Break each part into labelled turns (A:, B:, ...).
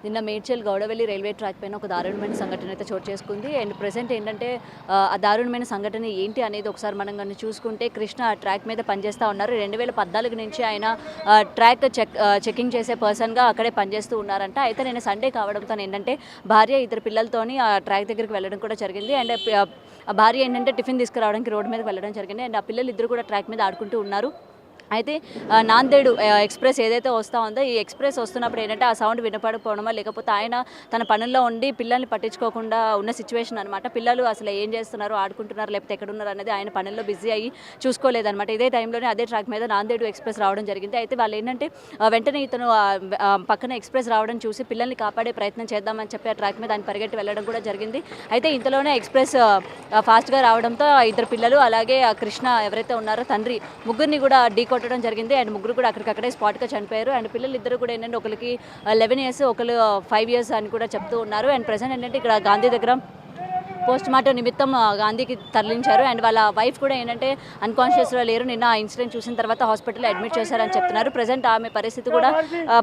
A: నిన్న Medchal Gowdavelli railway track పైన ఒక దారుణమైన సంఘటన అయితే చోటు చేసుకుంది. అండ్ ప్రెజెంట్ ఏంటంటే ఆ దారుణమైన సంఘటన ఏంటి అనేది ఒకసారి మనం కానీ చూసుకుంటే కృష్ణ ట్రాక్ మీద పనిచేస్తూ ఉన్నారు. 2014 నుంచి ఆయన ట్రాక్ చెకింగ్ చేసే పర్సన్గా అక్కడే పనిచేస్తూ ఉన్నారంట. అయితే నేను సండే కావడంతో ఏంటంటే భార్య ఇద్దరు పిల్లలతోని ఆ ట్రాక్ దగ్గరికి వెళ్ళడం కూడా జరిగింది. అండ్ ఆ భార్య ఏంటంటే టిఫిన్ తీసుకురావడానికి రోడ్డు మీదకి వెళ్ళడం జరిగింది. అండ్ ఆ పిల్లలు ఇద్దరు కూడా ట్రాక్ మీద ఆడుకుంటూ ఉన్నారు. అయితే నాందేడు ఎక్స్ప్రెస్ ఏదైతే వస్తూ ఉందో ఈ ఎక్స్ప్రెస్ వస్తున్నప్పుడు ఏంటంటే ఆ సౌండ్ వినపడకపోవడమా లేకపోతే ఆయన తన పనుల్లో ఉండి పిల్లల్ని పట్టించుకోకుండా ఉన్న సిచ్యువేషన్ అనమాట. పిల్లలు అసలు ఏం చేస్తున్నారు, ఆడుకుంటున్నారు లేకపోతే ఎక్కడున్నారు అనేది ఆయన పనుల్లో బిజీ అయ్యి చూసుకోలేదన్నమాట. ఇదే టైంలోనే అదే ట్రాక్ మీద నాందేడు ఎక్స్ప్రెస్ రావడం జరిగింది. అయితే వాళ్ళు ఏంటంటే వెంటనే ఇతను పక్కన ఎక్స్ప్రెస్ రావడం చూసి పిల్లల్ని కాపాడే ప్రయత్నం చేద్దామని చెప్పి ఆ ట్రాక్ మీద ఆయన పరిగెట్టి వెళ్ళడం కూడా జరిగింది. అయితే ఇంతలోనే ఎక్స్ప్రెస్ ఫాస్ట్గా రావడంతో ఇద్దరు పిల్లలు అలాగే కృష్ణ ఎవరైతే ఉన్నారో తండ్రి ముగ్గురిని కూడా కొట్టడం జరిగింది. అండ్ ముగ్గురు కూడా అక్కడికక్కడే స్పాట్గా చనిపోయారు. అండ్ పిల్లలు ఇద్దరు కూడా ఏంటంటే ఒకరికి 11 years ఒకరు 5 years అని కూడా చెప్తూ ఉన్నారు. అండ్ ప్రజెంట్ ఏంటంటే ఇక్కడ గాంధీ దగ్గర పోస్ట్ మార్టం నిమిత్తం గాంధీకి తరలించారు. అండ్ వాళ్ళ వైఫ్ కూడా ఏంటంటే అన్కాన్షియస్లో లేరు. నిన్న ఆ ఇన్సిడెంట్ చూసిన తర్వాత హాస్పిటల్లో అడ్మిట్ చేశారని చెప్తున్నారు. ప్రజెంట్ ఆమె పరిస్థితి కూడా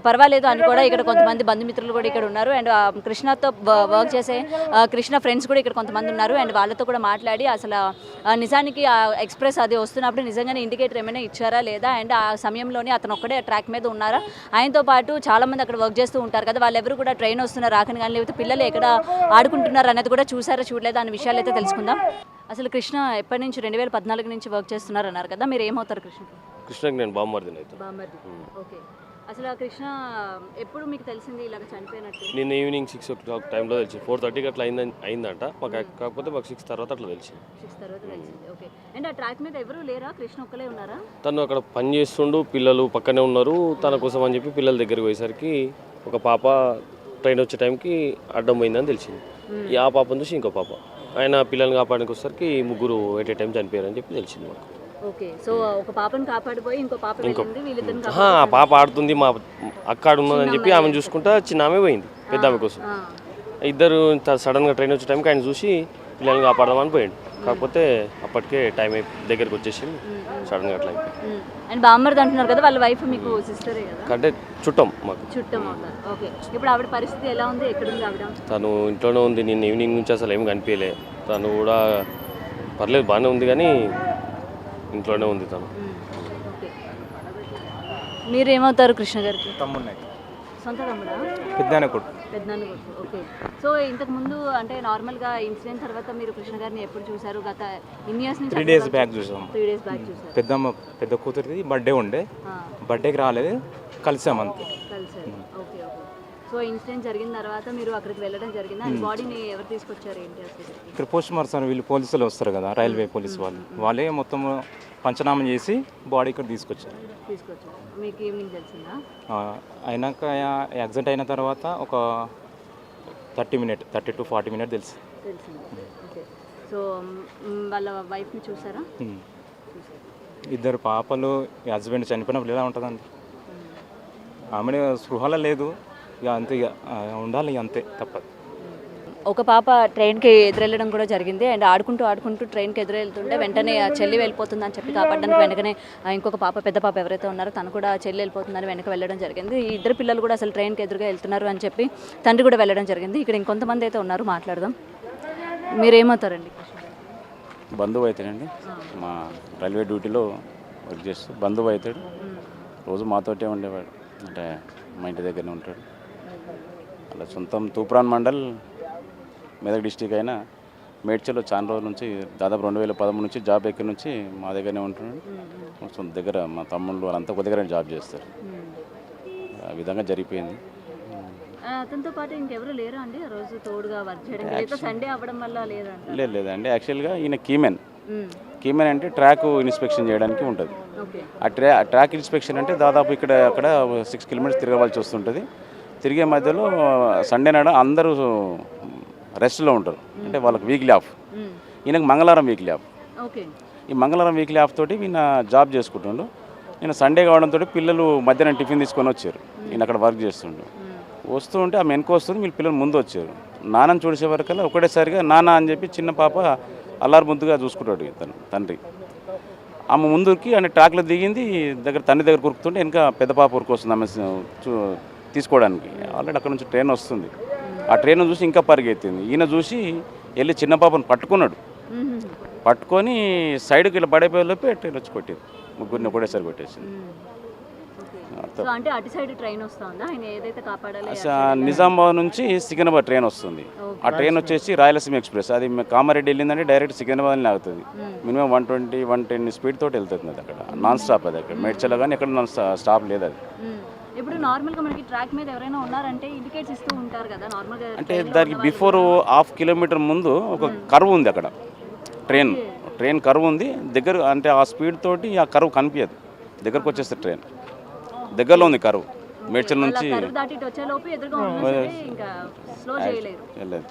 A: పర్వాలేదు అని కూడా ఇక్కడ కొంతమంది బంధుమిత్రులు కూడా ఇక్కడ ఉన్నారు. అండ్ కృష్ణతో వర్క్ చేసే కృష్ణ ఫ్రెండ్స్ కూడా ఇక్కడ కొంతమంది ఉన్నారు. అండ్ వాళ్ళతో కూడా మాట్లాడి అసలు నిజానికి ఆ ఎక్స్ప్రెస్ అది వస్తున్నప్పుడు నిజంగానే ఇండికేటర్ ఏమైనా ఇచ్చారా లేదా, అండ్ ఆ సమయంలోనే అతను ఒక్కడే ట్రాక్ మీద ఉన్నారా, ఆయనతో పాటు చాలామంది అక్కడ వర్క్ చేస్తూ ఉంటారు కదా, వాళ్ళెవరు కూడా ట్రైన్ వస్తున్నారు రాకని కానీ లేకపోతే పిల్లలు ఎక్కడ ఆడుకుంటున్నారు అనేది కూడా చూసారా చూడలేదు దాని విషయాలు అయితే తెలుసుకుందాం. అసలు కృష్ణ ఎప్పటి నుంచి 2014 నుంచి వర్క్ చేస్తున్నారు అన్నారు కదా, మీరు ఏమవుతారు
B: కృష్ణకి? నేను బామ్మర్దిని అయితే.
A: ఓకే. అసలు కృష్ణ ఎప్పుడు మీకు తెలిసింది ఇలాగ చనిపోయినట్టు?
B: నిన్న ఈవినింగ్ 6 o'clock టైంలో తెలిసి 4:30 అట్లా అయిందంట మాకు. కాకపోతే మాకు 6 తర్వాత అట్లా తెలిసింది.
A: 6 తర్వాత తెలిసింది. ఓకే. అండ్ ఆ ట్రాక్ మీద ఎవరు లేరా, కృష్ణ ఒక్కలే ఉన్నారా?
B: తను అక్కడ పని చేస్తుండు, పిల్లలు పక్కనే ఉన్నారు. తన కోసం అని చెప్పి పిల్లల దగ్గరికి పోయేసరికి ఒక పాప ట్రైన్ వచ్చే టైంకి అడ్డం పోయిందని తెలిసింది. ఆ పాపను చూసి ఇంకో పాప ఆయన పిల్లల్ని కాపాడడానికి వచ్చేసరికి ముగ్గురు ఎట్ ఏ టైం చనిపోయారని చెప్పి తెలిసింది మాకు.
A: ఓకే. సో ఒక పాపను కాపాడిపోయి ఇంకో పాప వెళ్ళింది, వీళ్ళిద్దరిని
B: పాప ఆడుతుంది, మా అక్క ఉన్నదని చెప్పి ఆమెను చూసుకుంటా చిన్న ఆమె పోయింది పెద్ద ఆమె కోసం. ఇద్దరు సడన్గా ట్రైన్ వచ్చే టైంకి ఆయన చూసి పిల్లల్ని కాపాడదామని పోయిండు. కాకపోతే అప్పటికే టైం దగ్గరికి వచ్చేసింది సడన్గా అట్లా అయిపోయింది.
A: అండ్ బామ్మర్ది అంటున్నారు కదా, వాళ్ళ వైఫ్ మీకు సిస్టరే కదా?
B: అంటే చుట్టం మాకు.
A: చుట్టం అవుతారు. ఓకే. ఇప్పుడు ఆవిడ పరిస్థితి ఎలా ఉంది, ఎక్కడుంది ఆవిడ?
B: తను ఇంట్లోనే ఉంది. నిన్న ఈవినింగ్ నుంచి అసలు ఏం కనిపించలే. తను కూడా పర్లేదు బాగానే ఉంది కానీ ఇంట్లోనే ఉంది తను.
A: ఓకే. మీరు ఏమవుతారు కృష్ణ గారికి?
C: తమ్ముడిని.
A: సొంత తమ్ముడా?
C: పెద్దనాన్న కొడుకు.
A: ఓకే. సో ఇంతకు ముందు అంటే నార్మల్గా ఇన్సిడెంట్ తర్వాత మీరు కృష్ణ గారిని ఎప్పుడు చూసారు? గత ఇన్ని ఇయర్స్ నుంచి?
C: 3 days బ్యాక్ చూసాం.
A: 3 days బ్యాక్ చూసారు.
C: పెద్ద కూతురిది బర్త్డే ఉండే, బర్త్డేకి రాలేదు, కలిసాం అంతే.
A: కలిసారు. ఓకే. సో ఇన్సిడెంట్ జరిగిన తర్వాత మీరు అక్కడికి వెళ్ళడం జరిగింది. అండ్ బాడీని ఎవరు తీసుకొచ్చారు ఏంటి అసలు?
C: ఇక్కడ పోస్ట్ మార్టం వీళ్ళు పోలీసులు వస్తారు కదా, రైల్వే పోలీసు వాళ్ళే మొత్తం పంచనామా చేసి బాడీ ఇక్కడ తీసుకొచ్చారు.
A: మీకు ఈవినింగ్ తెలిసిందా?
C: అయినాక యాక్సిడెంట్ అయిన తర్వాత ఒక 30 to 40 minutes తెలిసింది.
A: ఓకే. సో వాళ్ళ వైఫ్ని చూసారా?
C: ఇద్దరు పాపలు, హస్బెండ్ చనిపోయినప్పుడు ఎలా ఉంటుందండి? ఆమె స్పృహలో లేదు, ఇక అంతే, ఇక ఉండాలి అంతే, తప్పదు.
A: ఒక పాప ట్రైన్కి ఎదురెళ్ళడం కూడా జరిగింది. అండ్ ఆడుకుంటూ ట్రైన్కి ఎదురెళ్తుంటే వెంటనే చెల్లి వెళ్ళిపోతుందని చెప్పి కాపాడడానికి వెనకనే ఇంకొక పాప, పెద్ద పాప ఎవరైతే ఉన్నారో తను కూడా చెల్లి వెళ్ళిపోతుందని వెనక వెళ్ళడం జరిగింది. ఈ ఇద్దరు పిల్లలు కూడా అసలు ట్రైన్కి ఎదురుగా వెళ్తున్నారు అని చెప్పి తండ్రి కూడా వెళ్ళడం జరిగింది. ఇక్కడ ఇంకొంతమంది అయితే ఉన్నారు, మాట్లాడదాం. మీరేమవుతారండి?
D: బంధువు అవుతాడండి. మా రైల్వే డ్యూటీలో వర్క్ చేస్తూ బంధువు అవుతాడు. రోజు మాతోటే ఉండేవాడు, అంటే మా ఇంటి దగ్గరనే ఉంటాడు. అలా సొంతం తూప్రాన్ మండల్, మెదక్ డిస్టిక్ అయినా మేడ్చల్లో చాలా రోజుల నుంచి, దాదాపు 2013 నుంచి జాబ్ ఎక్కడి నుంచి మా దగ్గరనే ఉంటున్నాడు. సొంత దగ్గర మా తమ్ముళ్ళు వాళ్ళంతా ఒక దగ్గర జాబ్ చేస్తారు. ఆ విధంగా జరిగిపోయింది.
A: అతనితో పాటు ఇంకెవరు లేరా అండి ఆ రోజు తోడుగా వర్క్ చేయడానికి? సండే అవ్వడం వల్ల
D: లేదండి. యాక్చువల్గా ఈయన కీమెన్ అంటే ట్రాక్ ఇన్స్పెక్షన్ చేయడానికి ఉంటుంది. ఆ ట్రాక్ ఇన్స్పెక్షన్ అంటే దాదాపు అక్కడ 6 kilometers తిరగవలసి వస్తుంటుంది. తిరిగే మధ్యలో సండే నాడు అందరూ రెస్ట్లో ఉంటారు, అంటే వాళ్ళకి వీక్లీ ఆఫ్. ఈయనకు మంగళవారం వీక్లీ ఆఫ్. ఈ మంగళవారం వీక్లీ ఆఫ్ తోటి ఈయన జాబ్ చేసుకుంటుండు. నేను సండే కావడంతో పిల్లలు మధ్యాహ్నం టిఫిన్ తీసుకొని వచ్చారు. ఈయన అక్కడ వర్క్ చేస్తుండు. వస్తూ ఉంటే ఆమె వెనుక వస్తుంది, వీళ్ళు పిల్లలు ముందు వచ్చారు. నాన్నని చూసే వరకల్లా ఒకటేసారిగా నాన్న అని చెప్పి చిన్న పాప అల్లారు ముద్దుగా చూసుకుంటాడు తండ్రి. ఆమె ముందుకి అంటే ట్రాక్లో దిగింది, తండ్రి దగ్గర కురుకుతుంటే వెనక పెద్ద పాప ఉరికి వస్తుంది. ఆమె తీసుకోవడానికి. ఆల్రెడీ అక్కడ నుంచి ట్రైన్ వస్తుంది. ఆ ట్రైన్ చూసి ఇంకా పరిగెత్తింది. ఈయన చూసి వెళ్ళి చిన్న పాపను పట్టుకున్నాడు. పట్టుకొని సైడ్కి ఇలా పడైపోయేలోపే ట్రైన్ వచ్చి కొట్టింది. ముగ్గురిని ఒకటేసారి కొట్టేసింది.
A: సో అంటే అటు సైడ్ ట్రైన్ వస్తుందా ఆయన ఏదైతే కాపాడాలి
D: నిజామాబాద్ నుంచి సికింద్రాబాద్ ట్రైన్ వస్తుంది. ఆ ట్రైన్ వచ్చేసి రాయలసీమ ఎక్స్ప్రెస్. అది కామారెడ్డి వెళ్ళిందంటే డైరెక్ట్ సికింద్రాబాద్ని ఆగుతుంది. మినిమం 120, 110 స్పీడ్ తోటి వెళ్తుంది. అది అక్కడ నాన్ స్టాప్. అది అక్కడ మేడ్చల్ కానీ ఎక్కడ నాన్ స్టాప్ లేదు అది.
A: ఇప్పుడు నార్మల్గా మనకి ట్రాక్ మీద ఎవరైనా ఉన్నారంటే ఇండికేట్స్ ఇస్తూ ఉంటారు కదా నార్మల్గా.
D: అంటే దానికి బిఫోర్ ½ కిలోమీటర్ ముందు ఒక కర్వ్ ఉంది అక్కడ. ట్రైన్ కర్వ్ ఉంది దగ్గర. అంటే ఆ స్పీడ్ తోటి ఆ కర్వ్ కనిపించదు. దగ్గరకు వచ్చేస్తే ట్రైన్ దగ్గరలో ఉంది కర్వ్. మేడ్చల్ నుంచి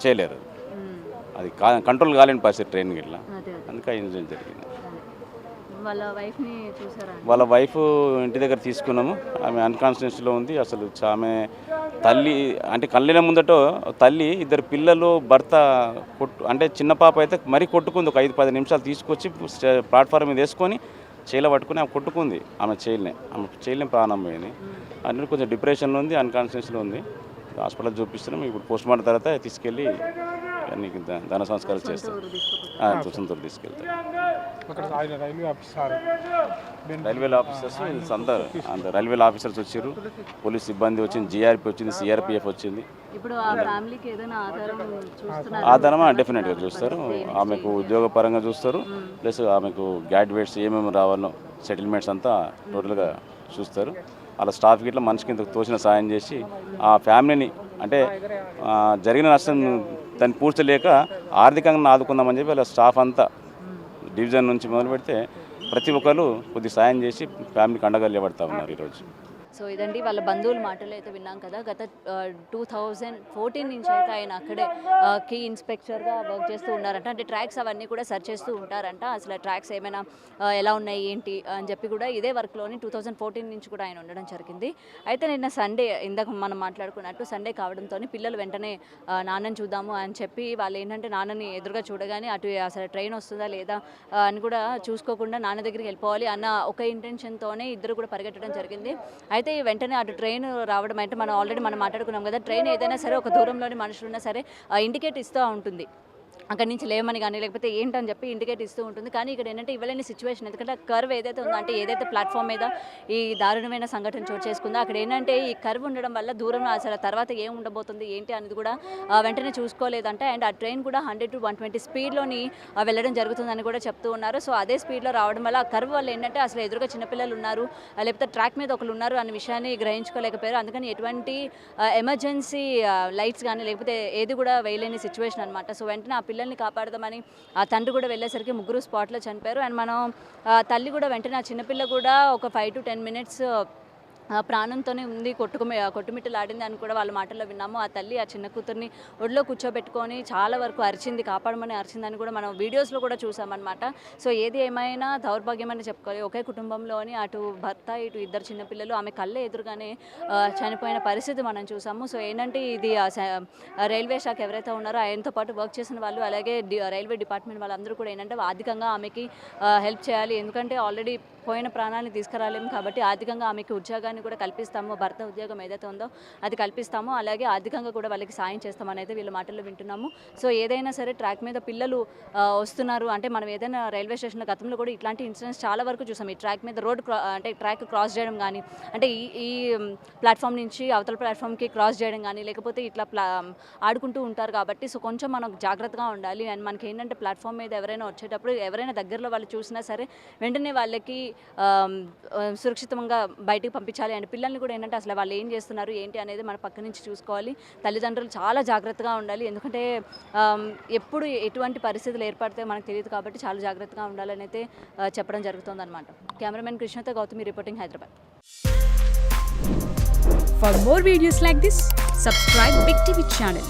D: చేయలేరు. అది కంట్రోల్ కాలేని పరిస్థితి ట్రైన్ గిట్లా. అందుకే ఇన్సిడెంట్ జరిగింది. వాళ్ళ వైఫ్ ఇంటి దగ్గర తీసుకున్నాము. ఆమె అన్కాన్షియస్లో ఉంది. అసలు ఆమె తల్లి అంటే కళ్ళ ముందట తల్లి, 2 పిల్లలు, భర్త అంటే చిన్న పాప అయితే మరీ కొట్టుకుంది. ఒక 5-10 నిమిషాలు తీసుకొచ్చి ప్లాట్ఫామ్ మీద వేసుకొని చేయిలో పట్టుకుని ఆమె కొట్టుకుంది. ఆమె చేయిలనే ప్రాణం పోయింది. అన్నీ కొంచెం డిప్రెషన్లో ఉంది, అన్కాన్షియస్లో ఉంది. హాస్పిటల్ చూపిస్తున్నాం. ఇప్పుడు పోస్ట్ మార్టం తర్వాత తీసుకెళ్ళి అన్ని ధన సంస్కారాలు చేస్తాం. సొంతూరు తీసుకెళ్తాం. రైల్వే ఆఫీసర్స్ అంత రైల్వే ఆఫీసర్స్ వచ్చారు. పోలీస్ సిబ్బంది వచ్చింది, జీఆర్పీ వచ్చింది, సిఆర్పిఎఫ్ వచ్చింది. ఆధారం డెఫినెట్గా చూస్తారు. ఆమెకు ఉద్యోగపరంగా చూస్తారు. ప్లస్ ఆమెకు గ్రాడ్యుయేట్స్ ఏమేమి రావాలో సెటిల్మెంట్స్ అంతా టోటల్గా చూస్తారు. అలా స్టాఫ్ గిట్లా మనిషికి ఇంత తోచిన సాయం చేసి ఆ ఫ్యామిలీని అంటే జరిగిన నష్టం దాన్ని పూడ్చలేక ఆర్థికంగా ఆదుకుందామని చెప్పి వాళ్ళ స్టాఫ్ అంతా డివిజన్ నుంచి మొదలు పెడితే ప్రతి ఒక్కరు కొద్ది సాయం చేసి ఫ్యామిలీకి అండగా నిలబడతా ఉన్నారు ఈరోజు.
A: సో ఇదండి వాళ్ళ బంధువుల మాటలు అయితే విన్నాం కదా. గత 2014 నుంచి అయితే ఆయన అక్కడే కీ ఇన్స్పెక్టర్గా వర్క్ చేస్తూ ఉన్నారంట. అంటే ట్రాక్స్ అవన్నీ కూడా సర్చ్ చేస్తూ ఉంటారంట. అసలు ట్రాక్స్ ఏమైనా ఎలా ఉన్నాయి ఏంటి అని చెప్పి కూడా ఇదే వర్క్లోని 2014 నుంచి కూడా ఆయన ఉండడం జరిగింది. అయితే నిన్న సండే ఇందాక మనం మాట్లాడుకున్నట్టు సండే కావడంతో పిల్లలు వెంటనే నాన్నని చూద్దాము అని చెప్పి వాళ్ళు ఏంటంటే నాన్నని ఎదురుగా చూడగానే అటు అసలు ట్రైన్ వస్తుందా లేదా అని కూడా చూసుకోకుండా నాన్న దగ్గరికి వెళ్ళిపోవాలి అన్న ఒక ఇంటెన్షన్తోనే ఇద్దరు కూడా పరిగెట్టడం జరిగింది. అయితే వెంటనే అటు ట్రైన్ రావడం అంటే మనం ఆల్రెడీ మాట్లాడుకున్నాం కదా, ట్రైన్ ఏదైనా సరే ఒక దూరంలోని మనుషులున్నా సరే ఇండికేట్ ఇస్తూ ఉంటుంది. అక్కడి నుంచి లేవమని కానీ లేకపోతే ఏంటని చెప్పి ఇండికేట్ ఇస్తూ ఉంటుంది. కానీ ఇక్కడ ఏంటంటే ఇవ్వలేని సిచ్యువేషన్. ఎందుకంటే కర్వ్ ఏదైతే ఉందో అంటే ఏదైతే ప్లాట్ఫామ్ మీద ఈ దారుణమైన సంఘటన చోటు చేసుకుందో అక్కడ ఏంటంటే ఈ కర్వ్ ఉండడం వల్ల దూరంలో అసలు తర్వాత ఏం ఉండబోతుంది ఏంటి అనేది కూడా వెంటనే చూసుకోలేదంటే. అండ్ ఆ ట్రైన్ కూడా 100 to 120 స్పీడ్లోని వెళ్ళడం జరుగుతుందని కూడా చెప్తూ ఉన్నారు. సో అదే స్పీడ్లో రావడం వల్ల ఆ కర్వ్ వల్ల ఏంటంటే అసలు ఎదురుగా చిన్నపిల్లలు ఉన్నారు లేకపోతే ట్రాక్ మీద ఒకరు ఉన్నారు అనే విషయాన్ని గ్రహించుకోలేకపోయారు. అందుకని ఎటువంటి ఎమర్జెన్సీ లైట్స్ కానీ లేకపోతే ఏది కూడా వేయలేని సిచ్యువేషన్ అనమాట. సో వెంటనే ఆ పిల్లల్ని కాపాడదామని ఆ తండ్రి కూడా వెళ్ళేసరికి 3 స్పాట్లో చనిపోయారు. అండ్ మనం తల్లి కూడా వెంటనే ఆ చిన్నపిల్ల కూడా ఒక 5 to 10 minutes ప్రాణంతోనే ఉంది, కొట్టుమిట్టలాడింది అని కూడా వాళ్ళ మాటల్లో విన్నాము. ఆ తల్లి ఆ చిన్న కూతుర్ని ఒడిలో కూర్చోబెట్టుకొని చాలా వరకు అరిచింది, కాపాడమని అరిచిందని కూడా మనం వీడియోస్లో కూడా చూసామన్నమాట. సో ఏది ఏమైనా దౌర్భాగ్యం అని చెప్పుకోవాలి. ఒకే కుటుంబంలోని అటు భర్త ఇటు 2 చిన్నపిల్లలు ఆమె కళ్ళే ఎదురుగానే చనిపోయిన పరిస్థితి మనం చూసాము. సో ఏంటంటే ఇది రైల్వే శాఖ ఎవరైతే ఉన్నారో ఆయనతో పాటు వర్క్ చేసిన వాళ్ళు అలాగే రైల్వే డిపార్ట్మెంట్ వాళ్ళందరూ కూడా ఏంటంటే ఆర్థికంగా ఆమెకి హెల్ప్ చేయాలి. ఎందుకంటే ఆల్రెడీ పోయిన ప్రాణాన్ని తీసుకురాలేము కాబట్టి ఆర్థికంగా ఆమెకి ఉద్యోగాన్ని కూడా కల్పిస్తాము. భర్త ఉద్యోగం ఏదైతే ఉందో అది కల్పిస్తాము. అలాగే ఆర్థికంగా కూడా వాళ్ళకి సాయం చేస్తామని అయితే వీళ్ళ మాటల్లో వింటున్నాము. సో ఏదైనా సరే ట్రాక్ మీద పిల్లలు వస్తున్నారు అంటే మనం ఏదైనా రైల్వే స్టేషన్లో గతంలో కూడా ఇట్లాంటి ఇన్సిడెంట్స్ చాలా వరకు చూసాం. ఈ ట్రాక్ మీద అంటే ట్రాక్ క్రాస్ చేయడం కానీ అంటే ఈ ప్లాట్ఫామ్ నుంచి అవతల ప్లాట్ఫామ్కి క్రాస్ చేయడం కానీ లేకపోతే ఇట్లా ఆడుకుంటూ ఉంటారు కాబట్టి సో కొంచెం మనం జాగ్రత్తగా ఉండాలి. అండ్ మనకి ఏంటంటే ప్లాట్ఫామ్ మీద ఎవరైనా వచ్చేటప్పుడు ఎవరైనా దగ్గరలో వాళ్ళు చూసినా సరే వెంటనే వాళ్ళకి సురక్షితంగా బయటికి పంపించాలి. అండ్ పిల్లల్ని కూడా ఏంటంటే అసలు వాళ్ళు ఏం చేస్తున్నారు ఏంటి అనేది మన పక్క నుంచి చూసుకోవాలి. తల్లిదండ్రులు చాలా జాగ్రత్తగా ఉండాలి. ఎందుకంటే ఎప్పుడు ఎటువంటి పరిస్థితులు ఏర్పడితే మనకు తెలియదు కాబట్టి చాలా జాగ్రత్తగా ఉండాలని అయితే చెప్పడం జరుగుతుంది అనమాట. కెమెరామెన్ కృష్ణతో Gautami reporting, Hyderabad.
E: For more videos like this, subscribe Big TV channel.